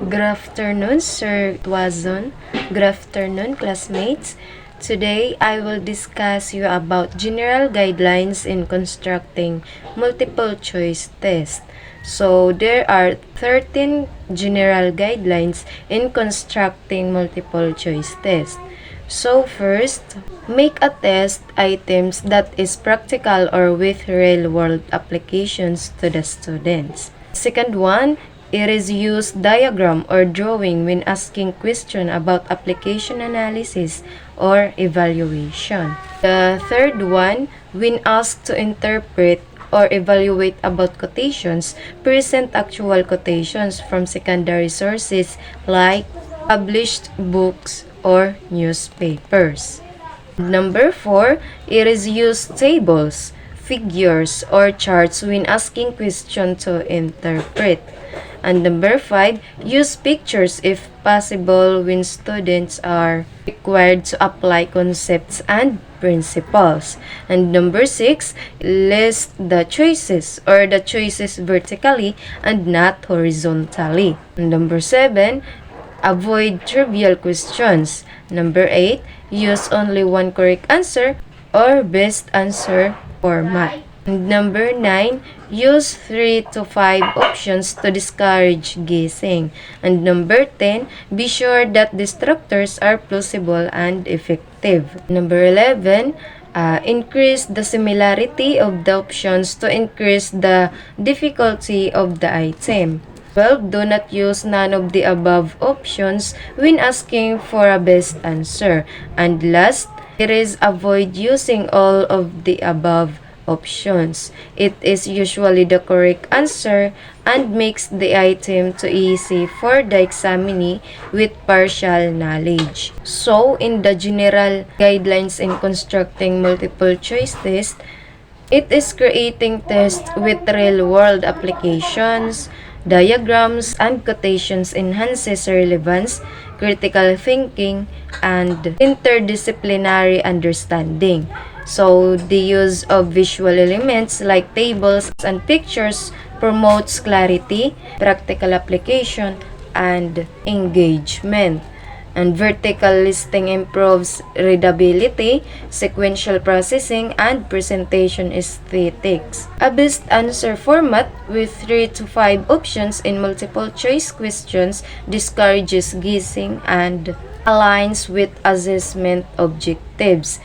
Good afternoon, Sir Tuazon. Good afternoon, classmates. Today, I will discuss you about general guidelines in constructing multiple choice test. So, there are 13 general guidelines in constructing multiple choice test. So, first, make a test items that is practical or with real-world applications to the students. Second one, it is use diagram or drawing when asking question about application analysis or evaluation. The third one, when asked to interpret or evaluate about quotations, present actual quotations from secondary sources like published books or newspapers. Number 4, it is use tables, figures, or charts when asking question to interpret. And number 5, use pictures if possible when students are required to apply concepts and principles. And number 6, list the choices or the choices vertically and not horizontally. And number 7, avoid trivial questions. Number 8, use only one correct answer or best answer format. Number 9, use 3 to 5 options to discourage guessing. And number 10, be sure that the structures are plausible and effective. Number 11, increase the similarity of the options to increase the difficulty of the item. 12. Do not use none of the above options when asking for a best answer. And last, it is avoid using all of the above options. It is usually the correct answer and makes the item too easy for the examinee with partial knowledge. So, in the general guidelines in constructing multiple choice test, it is creating tests with real-world applications, diagrams, and quotations enhances relevance, critical thinking, and interdisciplinary understanding. So, the use of visual elements like tables and pictures promotes clarity, practical application, and engagement. And vertical listing improves readability, sequential processing, and presentation aesthetics. A best answer format with 3 to 5 options in multiple choice questions discourages guessing and aligns with assessment objectives.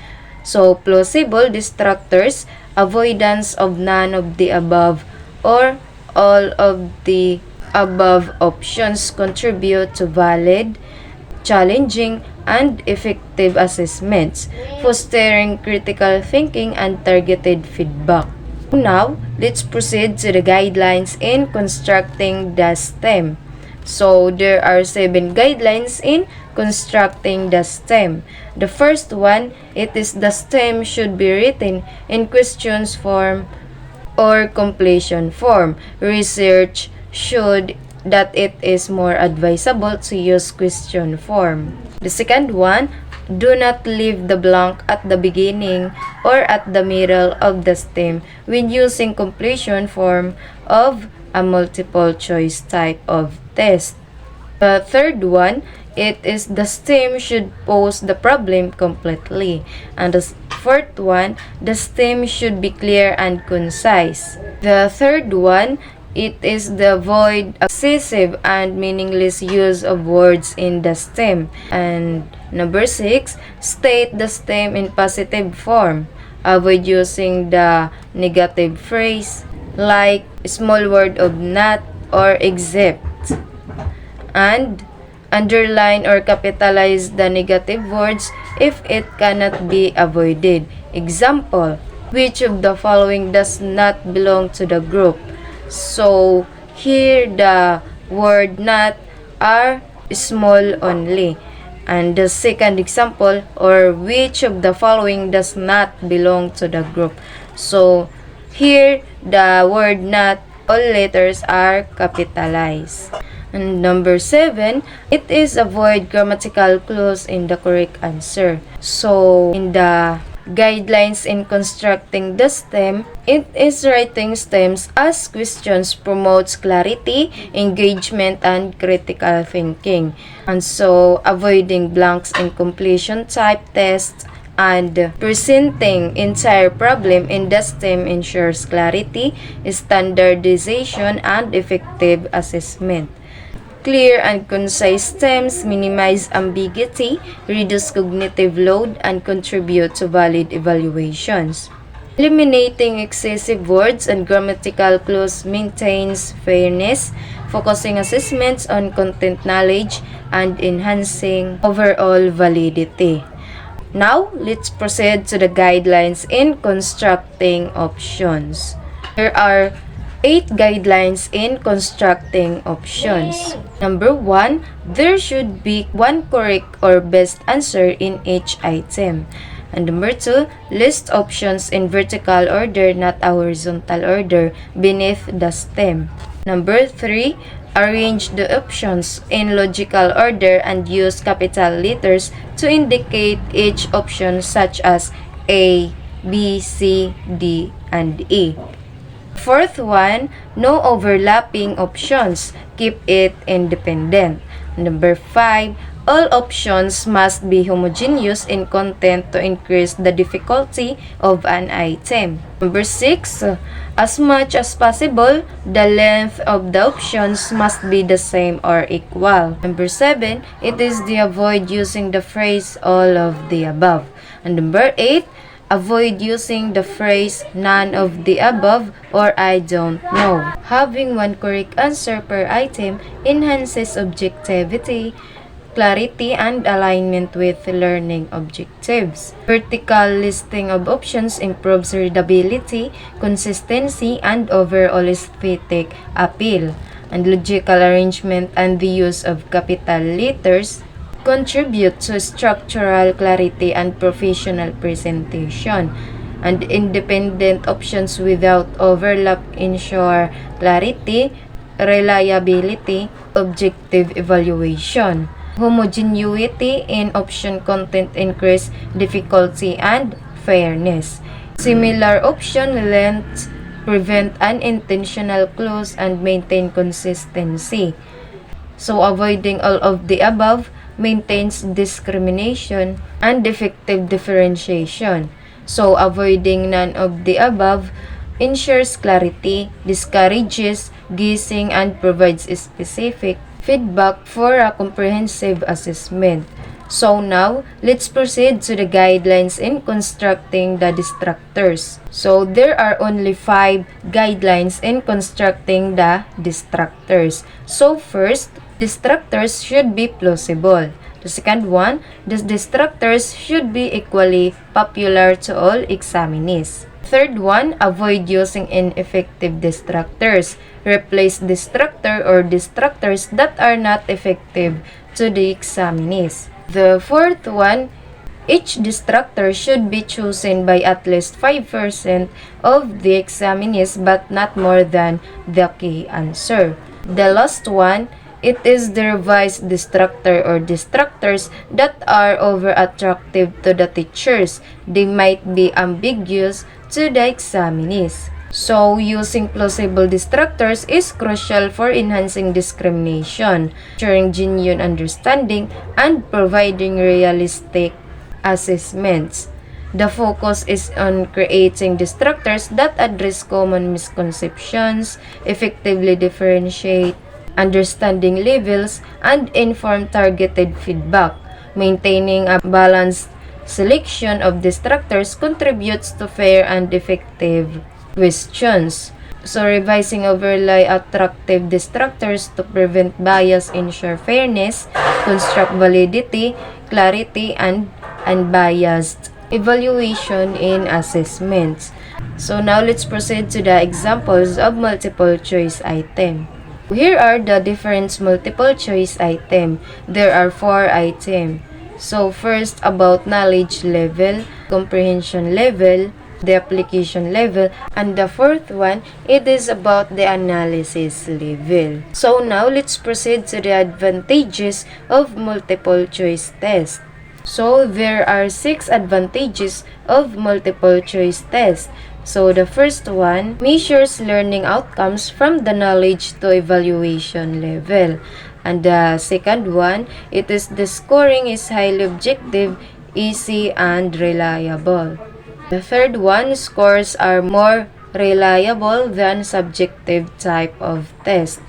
So, plausible distractors, avoidance of none of the above or all of the above options contribute to valid, challenging, and effective assessments, fostering critical thinking and targeted feedback. Now, let's proceed to the guidelines in constructing the STEM. So, there are 7 guidelines in constructing the STEM. The first one, it is the STEM should be written in questions form or completion form. Research should that it is more advisable to use question form. The second one, do not leave the blank at the beginning or at the middle of the STEM when using completion form of a multiple choice type of test. The third one, it is the STEM should pose the problem completely. And the fourth one, the STEM should be clear and concise. The third one, it is the avoid excessive and meaningless use of words in the STEM. And number 6, state the STEM in positive form. Avoid using the negative phrase like small word of not or except. And underline or capitalize the negative words if it cannot be avoided. Example, which of the following does not belong to the group? So, here the word not are small only. And the second example, or which of the following does not belong to the group? So, here the word not, all letters are capitalized. And number 7, it is avoid grammatical clues in the correct answer. So, in the guidelines in constructing the STEM. It is writing STEMs as questions promotes clarity, engagement, and critical thinking. And so, avoiding blanks in completion type tests and presenting entire problem in the STEM ensures clarity, standardization, and effective assessment. Clear and concise STEMs minimize ambiguity, reduce cognitive load, and contribute to valid evaluations. Eliminating excessive words and grammatical clues maintains fairness, focusing assessments on content knowledge and enhancing overall validity. Now, let's proceed to the guidelines in constructing options. There are 8 guidelines in constructing options. Number 1, there should be one correct or best answer in each item. And number 2, list options in vertical order, not a horizontal order, beneath the STEM. Number 3, arrange the options in logical order and use capital letters to indicate each option such as A, B, C, D, and E. Fourth one, no overlapping options. Keep it independent. Number 5, all options must be homogeneous in content to increase the difficulty of an item. Number 6, as much as possible, the length of the options must be the same or equal. Number 7, it is to avoid using the phrase all of the above. And number 8, avoid using the phrase none of the above or I don't know. Having one correct answer per item enhances objectivity, clarity, and alignment with learning objectives. Vertical listing of options improves readability, consistency, and overall aesthetic appeal. And logical arrangement and the use of capital letters contribute to structural clarity and professional presentation. And independent options without overlap ensure clarity, reliability, objective evaluation. Homogeneity in option content increase difficulty and fairness. Similar option lengths prevent unintentional clues and maintain consistency. So avoiding all of the above maintains discrimination and effective differentiation. So avoiding none of the above ensures clarity, discourages guessing, and provides specific feedback for a comprehensive assessment. So now, let's proceed to the guidelines in constructing the distractors. So there are only 5 guidelines in constructing the distractors. So first, distractors should be plausible. The second one, the distractors should be equally popular to all examinees. Third one, avoid using ineffective distractors. Replace distractor or distractors that are not effective to the examinees. The fourth one, each distractor should be chosen by at least 5% of the examinees but not more than the key answer. The last one, it is the revised distractor or distractors that are over-attractive to the teachers. They might be ambiguous to the examinees. So, using plausible distractors is crucial for enhancing discrimination, ensuring genuine understanding, and providing realistic assessments. The focus is on creating distractors that address common misconceptions, effectively differentiate understanding levels, and inform targeted feedback. Maintaining a balanced selection of distractors contributes to fair and effective questions. So, revising overly attractive distractors to prevent bias, ensure fairness, construct validity, clarity, and unbiased evaluation in assessments. So, now let's proceed to the examples of multiple choice item. Here are the different multiple choice item. There are 4 items. So first, about knowledge level, comprehension level, the application level, and the fourth one, it is about the analysis level. So now let's proceed to the advantages of multiple choice test. So there are 6 advantages of multiple choice test. So the first one measures learning outcomes from the knowledge to evaluation level. And the second one, it is the scoring is highly objective, easy, and reliable. The third one, scores are more reliable than subjective type of test.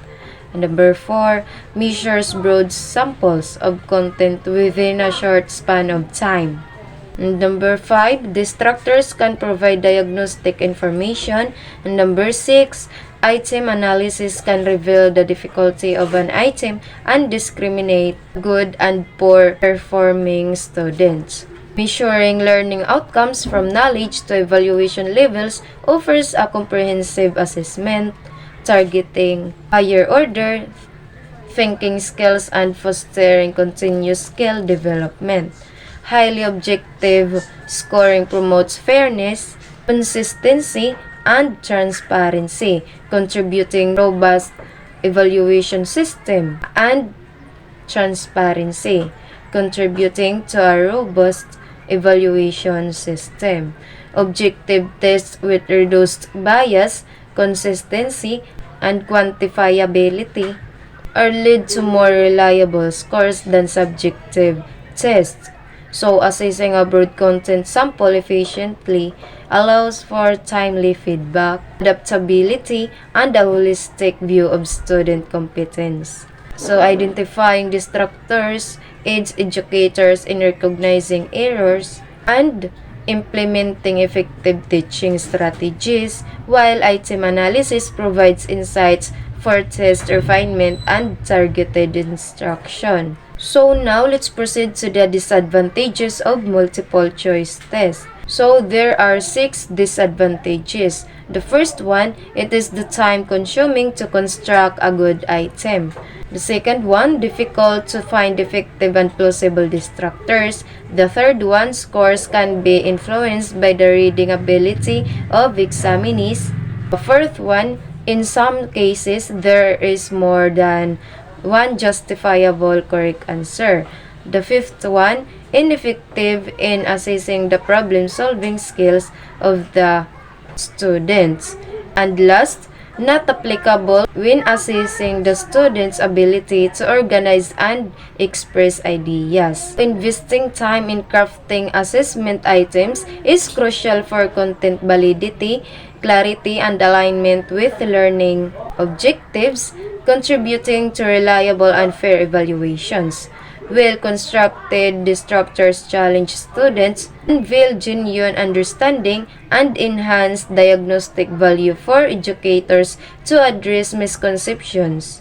And number 4, measures broad samples of content within a short span of time. And number 5, distractors can provide diagnostic information. And number 6, item analysis can reveal the difficulty of an item and discriminate good and poor performing students. Measuring learning outcomes from knowledge to evaluation levels offers a comprehensive assessment, targeting higher order thinking skills and fostering continuous skill development. Highly objective scoring promotes fairness, consistency, and transparency, contributing robust evaluation system and transparency, contributing to a robust evaluation system. Objective tests with reduced bias, consistency, and quantifiability are lead to more reliable scores than subjective tests. So, assessing a broad content sample efficiently allows for timely feedback, adaptability, and a holistic view of student competence. So, identifying distractors aids educators in recognizing errors and implementing effective teaching strategies, while item analysis provides insights for test refinement and targeted instruction. So now let's proceed to the disadvantages of multiple choice test. So there are 6 disadvantages. The first one, it is the time consuming to construct a good item. The second one, difficult to find effective and plausible distractors. The third one, scores can be influenced by the reading ability of examinees. The fourth one, in some cases, there is more than one justifiable correct answer. The fifth one, ineffective in assessing the problem-solving skills of the students. And last, not applicable when assessing the student's ability to organize and express ideas. Investing time in crafting assessment items is crucial for content validity, clarity, and alignment with learning objectives, contributing to reliable and fair evaluations. Well-constructed distractors challenge students, unveil genuine understanding, and enhance diagnostic value for educators to address misconceptions.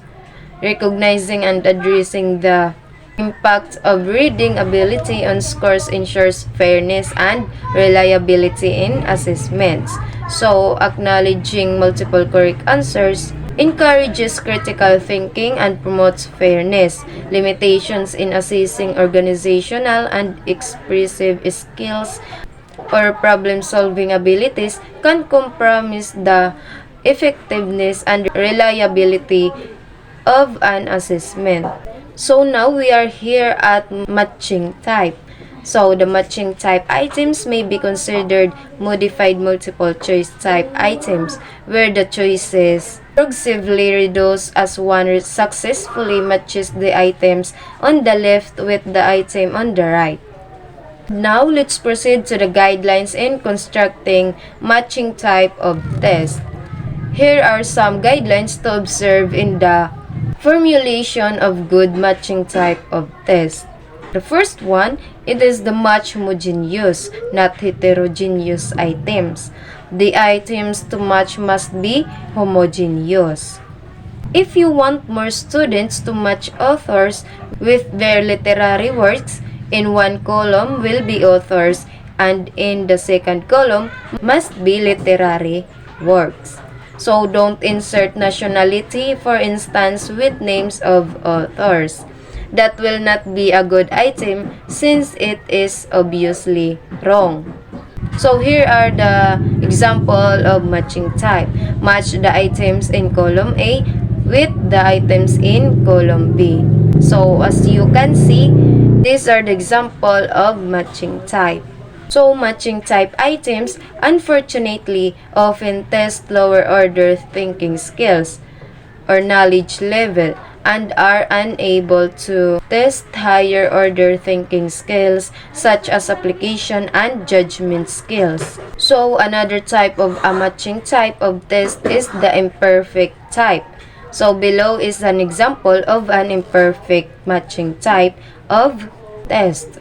Recognizing and addressing the impact of reading ability on scores ensures fairness and reliability in assessments. So, acknowledging multiple correct answers encourages critical thinking and promotes fairness. Limitations in assessing organizational and expressive skills or problem-solving abilities can compromise the effectiveness and reliability of an assessment. So now we are here at matching type. So the matching type items may be considered modified multiple choice type items, where the choices progressively reduce as one successfully matches the items on the left with the item on the right. Now let's proceed to the guidelines in constructing matching type of test. Here are some guidelines to observe in the formulation of good matching type of test. The first one, it is the match homogeneous, not heterogeneous items. The items to match must be homogeneous. If you want more students to match authors with their literary works, in one column will be authors and in the second column must be literary works. So don't insert nationality, for instance, with names of authors. That will not be a good item since it is obviously wrong. So here are the example of matching type. Match the items in column A with the items in column B. So as you can see, These are the example of matching type. So, matching type items, unfortunately, often test lower order thinking skills or knowledge level and are unable to test higher order thinking skills such as application and judgment skills. So, another type of a matching type of test is the imperfect type. So, below is an example of an imperfect matching type of test.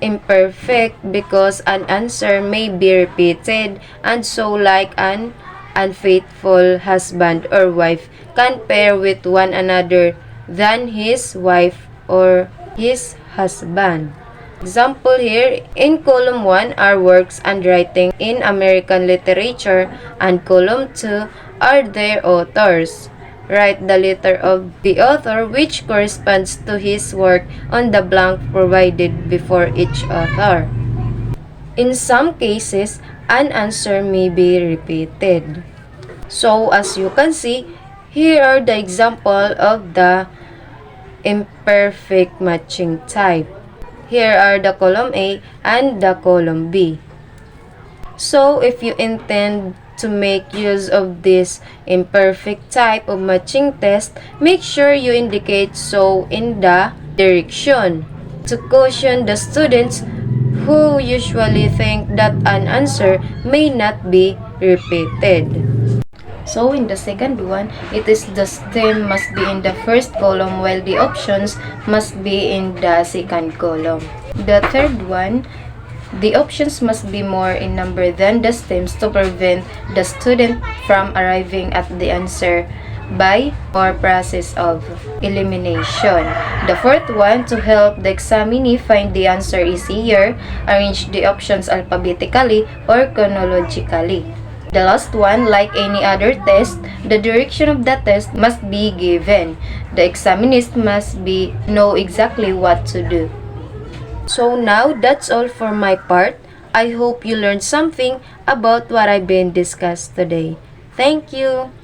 Imperfect because an answer may be repeated, and so like an unfaithful husband or wife can pair with one another than his wife or his husband. Example here, in column 1 are works and writing in American literature, and column 2 are their authors. Write the letter of the author which corresponds to his work on the blank provided before each author. In some cases, an answer may be repeated. So, as you can see, here are the example of the imperfect matching type. Here are the column A and the column B. So, if you intend to make use of this imperfect type of matching test, make sure you indicate so in the direction to caution the students who usually think that an answer may not be repeated. So, in the second one, it is the stem must be in the first column while the options must be in the second column. The third one, the options must be more in number than the stems to prevent the student from arriving at the answer by or process of elimination. The fourth one, to help the examinee find the answer easier, arrange the options alphabetically or chronologically. The last one, like any other test, the direction of the test must be given. The examinist must know exactly what to do. So now, that's all for my part. I hope you learned something about what I've been discussed today. Thank you!